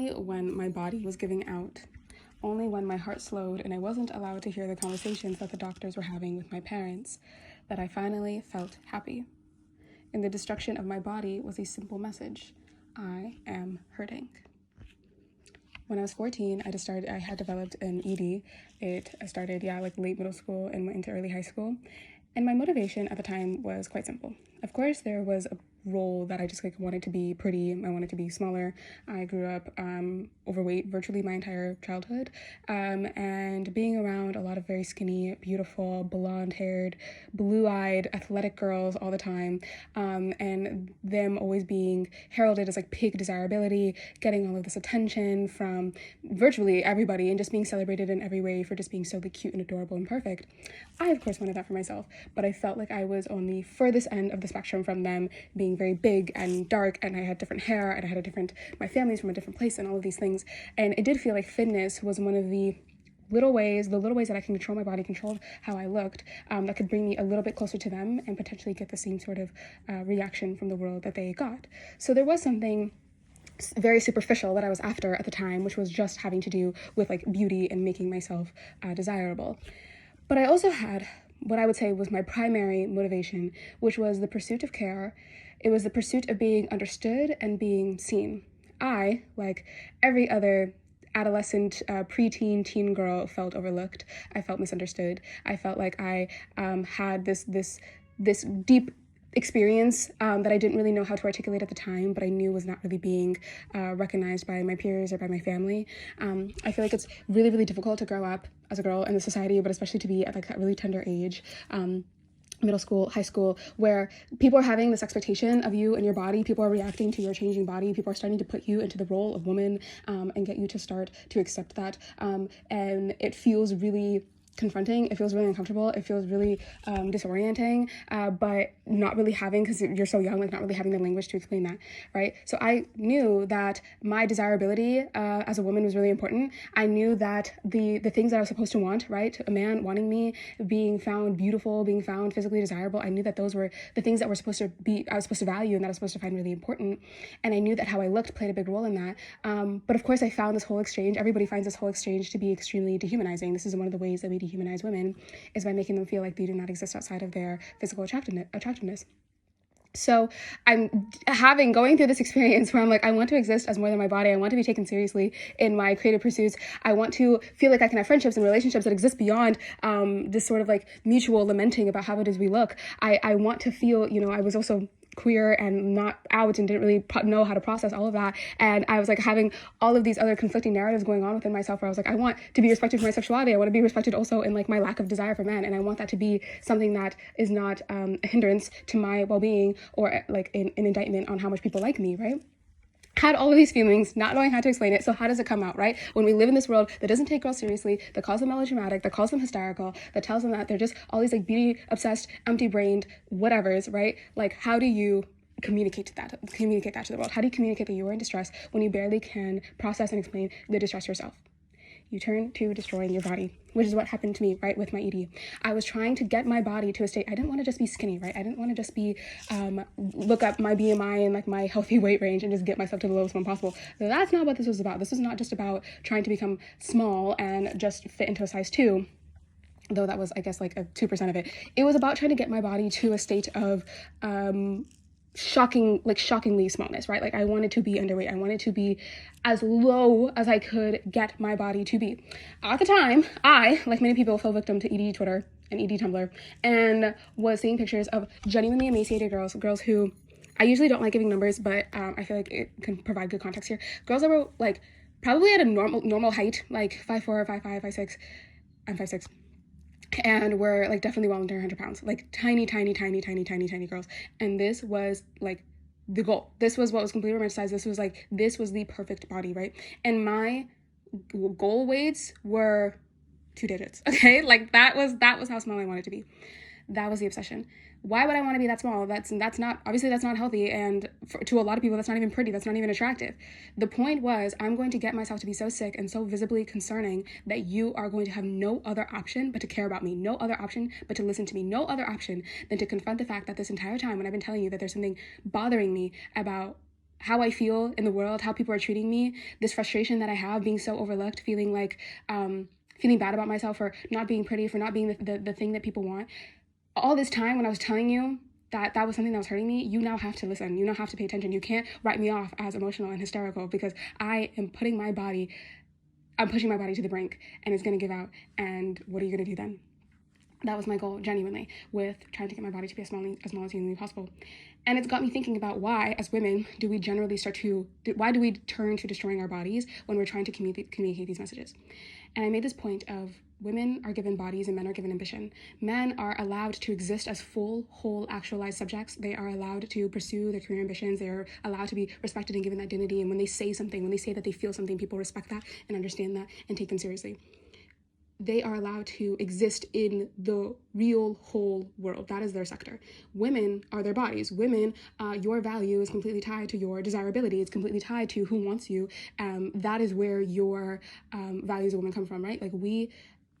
only when my body was giving out, only when my heart slowed and I wasn't allowed to hear the conversations that the doctors were having with my parents, that I finally felt happy. In the destruction of my body was a simple message: I am hurting. When I was 14, I had developed an ED. I started, late middle school and went into early high school. And my motivation at the time was quite simple. Of course, there was a role that I just wanted to be pretty. I wanted to be smaller. I grew up overweight virtually my entire childhood, and being around a lot of very skinny, beautiful, blonde-haired, blue-eyed, athletic girls all the time, and them always being heralded as peak desirability, getting all of this attention from virtually everybody, and just being celebrated in every way for just being so cute and adorable and perfect. I, of course, wanted that for myself, but I felt like I was on the furthest end of the spectrum from them, being very big and dark, and I had different hair, and I had my family's from a different place, and all of these things. And it did feel like fitness was one of the little ways that I can control my body, control how I looked, that could bring me a little bit closer to them and potentially get the same sort of reaction from the world that they got. So there was something very superficial that I was after at the time, which was just having to do with beauty and making myself desirable. But I also had what I would say was my primary motivation, which was the pursuit of care. It was the pursuit of being understood and being seen. I, like every other adolescent, preteen, teen girl, felt overlooked. I felt misunderstood. I felt like I had this deep experience that I didn't really know how to articulate at the time, but I knew was not really being recognized by my peers or by my family. I feel like it's really, really difficult to grow up as a girl in the society, but especially to be at that really tender age, middle school, high school, where people are having this expectation of you and your body. People are reacting to your changing body. People are starting to put you into the role of woman, and get you to start to accept that. And it feels really confronting. It feels really uncomfortable. It feels really disorienting, but not really having, because you're so young, not really having the language to explain that, right? So I knew that my desirability as a woman was really important. I knew that the things that I was supposed to want, right? A man wanting me, being found beautiful, being found physically desirable, I knew that those were the things that I was supposed to value and that I was supposed to find really important. And I knew that how I looked played a big role in that. But of course, I found this whole exchange, everybody finds this whole exchange to be extremely dehumanizing. This is one of the ways that we dehumanize women, is by making them feel like they do not exist outside of their physical attractiveness. So I'm going through this experience where I'm I want to exist as more than my body. I want to be taken seriously in my creative pursuits. I want to feel like I can have friendships and relationships that exist beyond this sort of mutual lamenting about how it is we look. I want to feel, I was also queer and not out and didn't really know how to process all of that. And I was having all of these other conflicting narratives going on within myself, where I was I want to be respected for my sexuality. I want to be respected also in my lack of desire for men. And I want that to be something that is not a hindrance to my well-being or an indictment on how much people like me, right? Had all of these feelings, not knowing how to explain it. So how does it come out, right? When we live in this world that doesn't take girls seriously, that calls them melodramatic, that calls them hysterical, that tells them that they're just all these beauty-obsessed, empty-brained whatevers, right? How do you communicate that to the world? How do you communicate that you are in distress when you barely can process and explain the distress yourself? You turn to destroying your body, which is what happened to me, right, with my ED. I was trying to get my body to a state. I didn't want to just be skinny, right? I didn't want to just be, look up my BMI and my healthy weight range and just get myself to the lowest one possible. That's not what this was about. This was not just about trying to become small and just fit into a size 2. Though that was, I guess, a 2% of it. It was about trying to get my body to a state of, shockingly smallness, right? I wanted to be underweight. I wanted to be as low as I could get my body to be. At the time, I, like many people, fell victim to ED Twitter and ED Tumblr, and was seeing pictures of genuinely emaciated girls who, I usually don't like giving numbers, but I feel like it can provide good context here. Girls that were probably at a normal height, 5'4", 5'5", 5'6". I'm 5'6". And we're definitely well under 100 pounds, tiny girls. And this was the goal. This was what was completely romanticized. This was the perfect body, right? And my goal weights were 2 digits. Okay, that was how small I wanted to be. That was the obsession. Why would I want to be that small? That's not healthy, and to a lot of people, that's not even pretty. That's not even attractive. The point was, I'm going to get myself to be so sick and so visibly concerning that you are going to have no other option but to care about me, no other option but to listen to me, no other option than to confront the fact that this entire time when I've been telling you that there's something bothering me about how I feel in the world, how people are treating me, this frustration that I have, being so overlooked, feeling like, feeling bad about myself for not being pretty, for not being the thing that people want. All this time when I was telling you that was something that was hurting me, you now have to listen. You now have to pay attention. You can't write me off as emotional and hysterical, because I am pushing my body to the brink, and it's going to give out. And what are you going to do then? That was my goal, genuinely, with trying to get my body to be as small as humanly possible. And it's got me thinking about why, as women, do we generally why do we turn to destroying our bodies when we're trying to communicate these messages? And I made this point of, women are given bodies and men are given ambition. Men are allowed to exist as full, whole, actualized subjects. They are allowed to pursue their career ambitions. They are allowed to be respected and given that dignity. And when they say something, when they say that they feel something, people respect that and understand that and take them seriously. They are allowed to exist in the real whole world. That is their sector. Women are their bodies. Women, your value is completely tied to your desirability. It's completely tied to who wants you. That is where your values of women come from, right? Like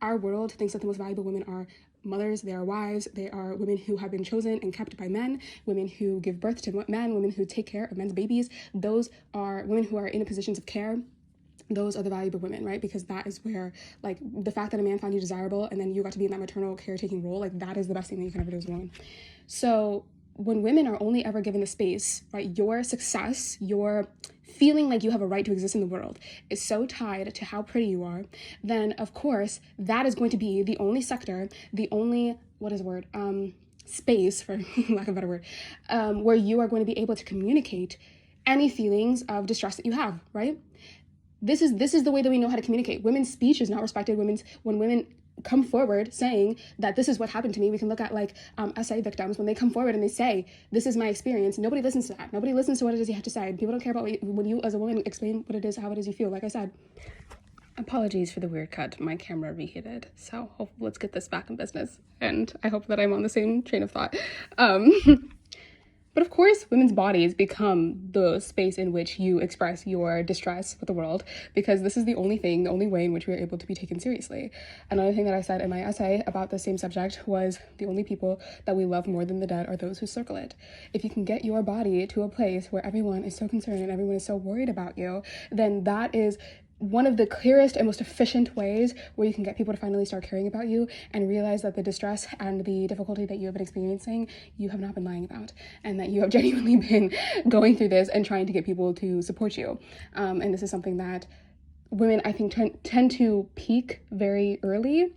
our world thinks that the most valuable women are mothers, they are wives, they are women who have been chosen and kept by men, women who give birth to men, women who take care of men's babies. Those are women who are in positions of care. Those are the valuable women, right? Because that is where, like, the fact that a man found you desirable and then you got to be in that maternal caretaking role, like, that is the best thing that you can ever do as a woman. So when women are only ever given the space, right, your success, your feeling like you have a right to exist in the world is so tied to how pretty you are, then of course that is going to be the only sector, the only, space, for lack of a better word, where you are going to be able to communicate any feelings of distress that you have, right? This is the way that we know how to communicate. Women's speech is not respected. When women come forward saying that this is what happened to me, we can look at essay victims. When they come forward and they say, this is my experience, nobody listens to that. Nobody listens to what it is you have to say. People don't care about when you as a woman explain what it is, how it is you feel. Like I said, apologies for the weird cut. My camera reheated. So let's get this back in business. And I hope that I'm on the same train of thought. But of course, women's bodies become the space in which you express your distress with the world, because this is the only way in which we are able to be taken seriously. Another thing that I said in my essay about the same subject was, the only people that we love more than the dead are those who circle it. If you can get your body to a place where everyone is so concerned and everyone is so worried about you, then that is one of the clearest and most efficient ways where you can get people to finally start caring about you and realize that the distress and the difficulty that you have been experiencing, you have not been lying about, and that you have genuinely been going through this and trying to get people to support you. And this is something that women, I think, tend to peak very early.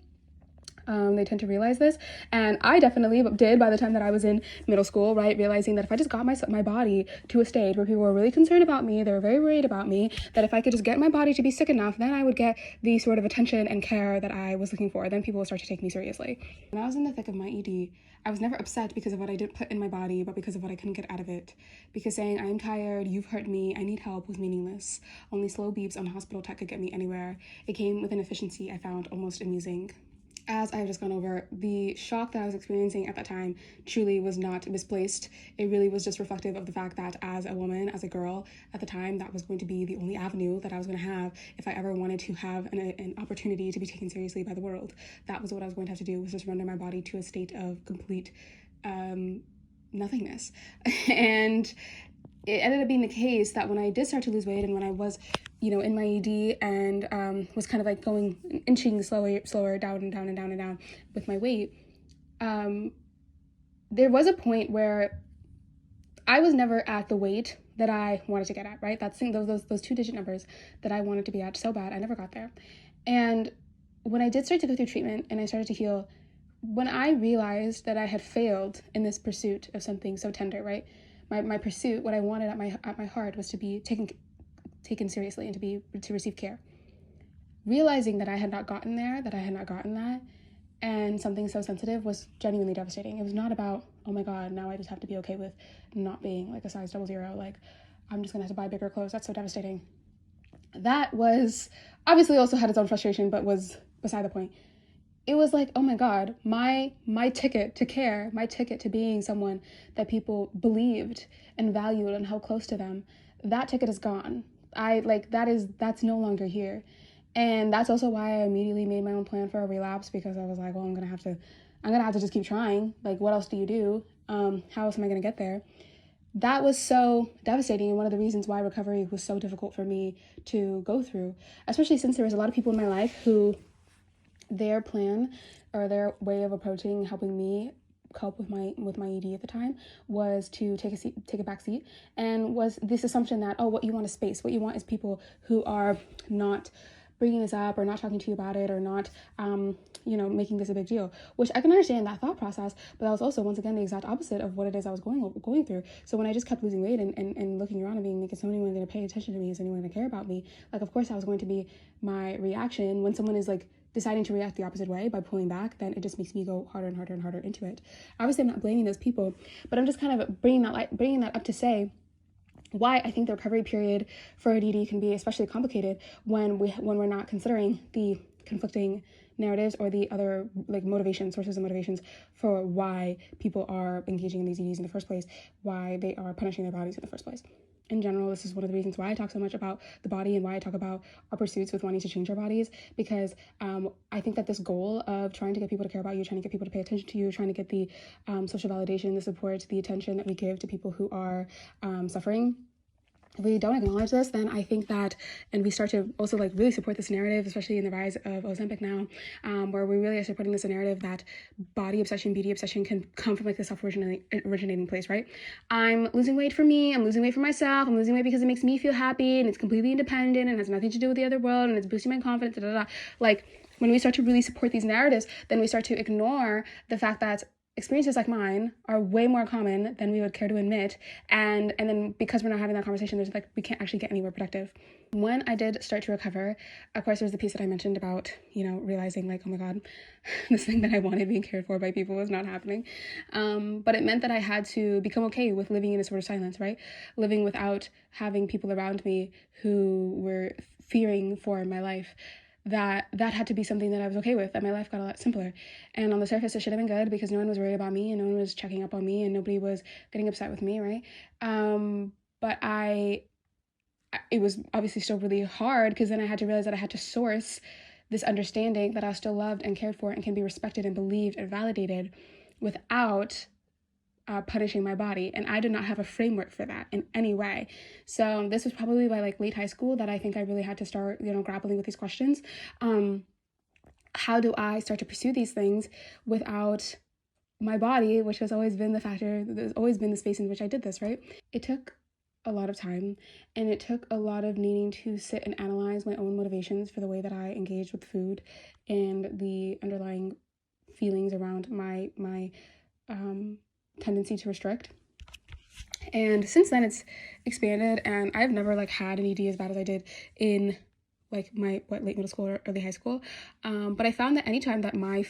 They tend to realize this, and I definitely did by the time that I was in middle school, right? Realizing that if I just got my body to a stage where people were really concerned about me, they were very worried about me, that if I could just get my body to be sick enough, then I would get the sort of attention and care that I was looking for. Then people would start to take me seriously. When I was in the thick of my ED, I was never upset because of what I didn't put in my body, but because of what I couldn't get out of it. Because saying, I am tired, you've hurt me, I need help, was meaningless. Only slow beeps on hospital tech could get me anywhere. It came with an efficiency I found almost amusing. As I've just gone over, the shock that I was experiencing at that time truly was not misplaced. It really was just reflective of the fact that as a woman, as a girl at the time, that was going to be the only avenue that I was going to have if I ever wanted to have an opportunity to be taken seriously by the world. That was what I was going to have to do, was just render my body to a state of complete nothingness. And it ended up being the case that when I did start to lose weight and when I was, in my ED and was kind of like inching slower down with my weight, there was a point where I was never at the weight that I wanted to get at, right? Those 2-digit numbers that I wanted to be at so bad, I never got there. And when I did start to go through treatment and I started to heal, when I realized that I had failed in this pursuit of something so tender, right? My pursuit, what I wanted at my heart, was to be taken seriously and to receive care. Realizing that I had not gotten there, that I had not gotten that, and something so sensitive was genuinely devastating. It was not about, oh my God, now I just have to be okay with not being like a size 00. Like, I'm just gonna have to buy bigger clothes. That's so devastating. That was obviously also had its own frustration, but was beside the point. It was like, oh my God, my ticket to care, my ticket to being someone that people believed and valued and held close to them, that ticket is gone. That's no longer here. And that's also why I immediately made my own plan for a relapse, because I was like, well, I'm gonna have to just keep trying. Like, what else do you do? How else am I gonna get there? that was so devastating, and one of the reasons why recovery was so difficult for me to go through, especially since there was a lot of people in my life who their plan or their way of approaching helping me cope with my ED at the time was to take a back seat, and was this assumption that, oh, what you want is space. What you want is people who are not bringing this up or not talking to you about it or not making this a big deal, which I can understand that thought process, but that was also, once again, the exact opposite of what it is I was going through. So when I just kept losing weight and looking around and being like, is anyone going to pay attention to me? Is anyone going to care about me? Like, of course that was going to be my reaction. When someone is like deciding to react the opposite way by pulling back, then it just makes me go harder and harder and harder into it. Obviously, I'm not blaming those people, but I'm just kind of bringing that up to say why I think the recovery period for ADD can be especially complicated when we're not considering the conflicting narratives or the other sources of motivations for why people are engaging in these EDs in the first place, why they are punishing their bodies in the first place. In general, this is one of the reasons why I talk so much about the body and why I talk about our pursuits with wanting to change our bodies, because I think that this goal of trying to get people to care about you, trying to get people to pay attention to you, trying to get the social validation, the support, the attention that we give to people who are suffering, if we don't acknowledge this, then I think that, and we start to also really support this narrative, especially in the rise of Ozempic now, where we really are supporting this narrative that body obsession, beauty obsession can come from the self-originating place, right? I'm losing weight for me, I'm losing weight for myself, I'm losing weight because it makes me feel happy, and it's completely independent and has nothing to do with the other world, and it's boosting my confidence, when we start to really support these narratives, then we start to ignore the fact that experiences like mine are way more common than we would care to admit, and then because we're not having that conversation, there's we can't actually get anywhere productive. When I did start to recover, of course, there's the piece that I mentioned about realizing oh my god, this thing that I wanted, being cared for by people, was not happening, but it meant that I had to become okay with living in a sort of silence, right? Living without having people around me who were fearing for my life. That had to be something that I was okay with, that my life got a lot simpler. And on the surface, it should have been good because no one was worried about me and no one was checking up on me and nobody was getting upset with me, right? But it was obviously still really hard, because then I had to realize that I had to source this understanding that I was still loved and cared for and can be respected and believed and validated without punishing my body, and I did not have a framework for that in any way. So this was probably by late high school that I think I really had to start grappling with these questions. How do I start to pursue these things without my body, which has always been the factor, there's always been the space in which I did this, right? It took a lot of time, and it took a lot of needing to sit and analyze my own motivations for the way that I engaged with food and the underlying feelings around my tendency to restrict. And since then it's expanded, and I've never had an ED as bad as I did in my late middle school or early high school, but I found that anytime that my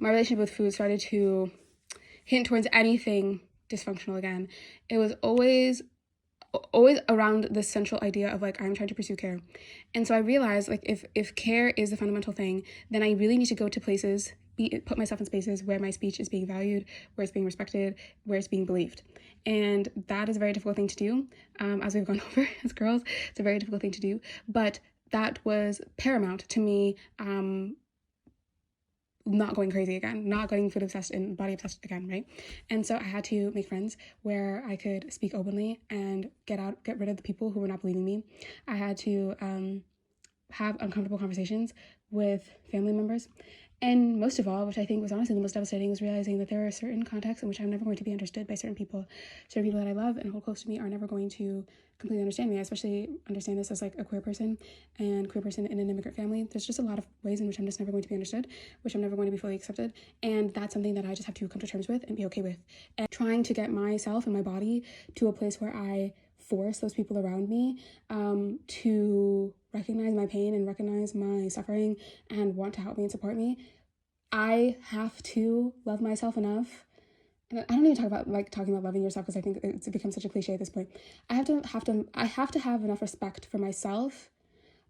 relationship with food started to hint towards anything dysfunctional again, it was always around this central idea of I'm trying to pursue care. And so I realized if care is the fundamental thing, then I really need to go to places, put myself in spaces where my speech is being valued, where it's being respected, where it's being believed. And that is a very difficult thing to do, as we've gone over as girls. It's a very difficult thing to do, but that was paramount to me not going crazy again, not getting food obsessed and body obsessed again, right? And so I had to make friends where I could speak openly and get rid of the people who were not believing me. I had to have uncomfortable conversations with family members. And most of all, which I think was honestly the most devastating, was realizing that there are certain contexts in which I'm never going to be understood by certain people. Certain people that I love and hold close to me are never going to completely understand me. I especially understand this as a queer person and queer person in an immigrant family. There's just a lot of ways in which I'm just never going to be understood, which I'm never going to be fully accepted. And that's something that I just have to come to terms with and be okay with. And trying to get myself and my body to a place where I force those people around me to recognize my pain and recognize my suffering and want to help me and support me. I have to love myself enough. And I don't even talk about talking about loving yourself, because I think it's become such a cliche at this point. I have to have enough respect for myself.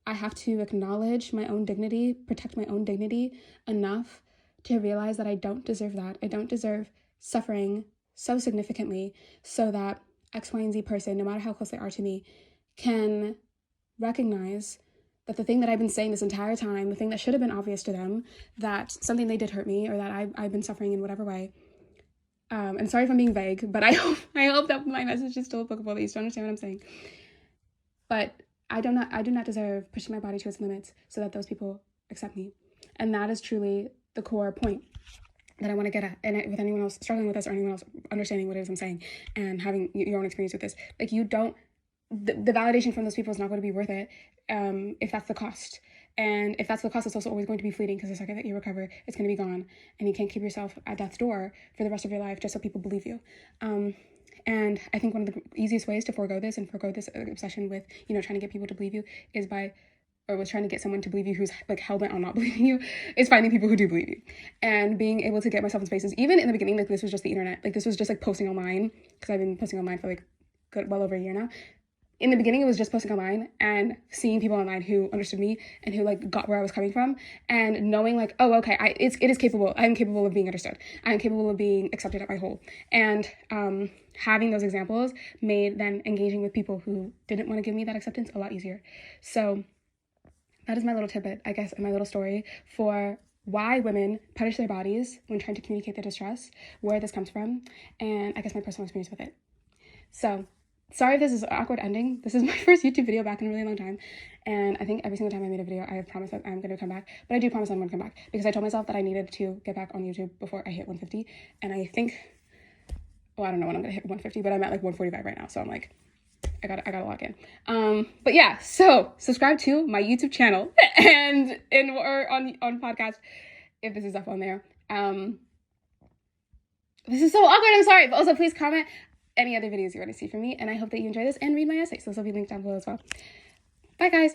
I have to acknowledge my own dignity, protect my own dignity enough to realize that I don't deserve that. I don't deserve suffering so significantly so that X, Y, and Z person, no matter how close they are to me, can recognize that the thing that I've been saying this entire time, the thing that should have been obvious to them, that something they did hurt me or that I've been suffering in whatever way, And sorry if I'm being vague, but I hope that my message is still applicable, that you still understand what I'm saying. But I do not deserve pushing my body to its limits so that those people accept me. And that is truly the core point that I want to get at. And with anyone else struggling with this, or anyone else understanding what it is I'm saying and having your own experience with this, like, you don't, the validation from those people is not going to be worth it if that's the cost. And if that's the cost, it's also always going to be fleeting, because the second that you recover, it's going to be gone, and you can't keep yourself at death's door for the rest of your life just so people believe you. And I think one of the easiest ways to forego this obsession with, trying to get people to believe you is trying to get someone to believe you who's like hell-bent on not believing you, is finding people who do believe you. And being able to get myself in spaces, even in the beginning, like, this was just the internet, like, this was just like posting online, because I've been posting online for like well over a year now. In the beginning, it was just posting online and seeing people online who understood me and who like got where I was coming from, and knowing like, oh, okay, it is capable. I'm capable of being understood. I'm capable of being accepted at my whole. And having those examples made then engaging with people who didn't want to give me that acceptance a lot easier. So that is my little tidbit, I guess, and my little story for why women punish their bodies when trying to communicate their distress, where this comes from, and I guess my personal experience with it. So sorry if this is an awkward ending. This is my first YouTube video back in a really long time. And I think every single time I made a video, I have promised that I'm going to come back. But I do promise I'm going to come back, because I told myself that I needed to get back on YouTube before I hit 150. And I think, I don't know when I'm going to hit 150, but I'm at like 145 right now. So I'm like, I gotta log in. But yeah, so subscribe to my YouTube channel or on podcast if this is up on there. This is so awkward, I'm sorry. But also, please comment any other videos you want to see from me, and I hope that you enjoy this and read my essays. Those will be linked down below as well. Bye, guys.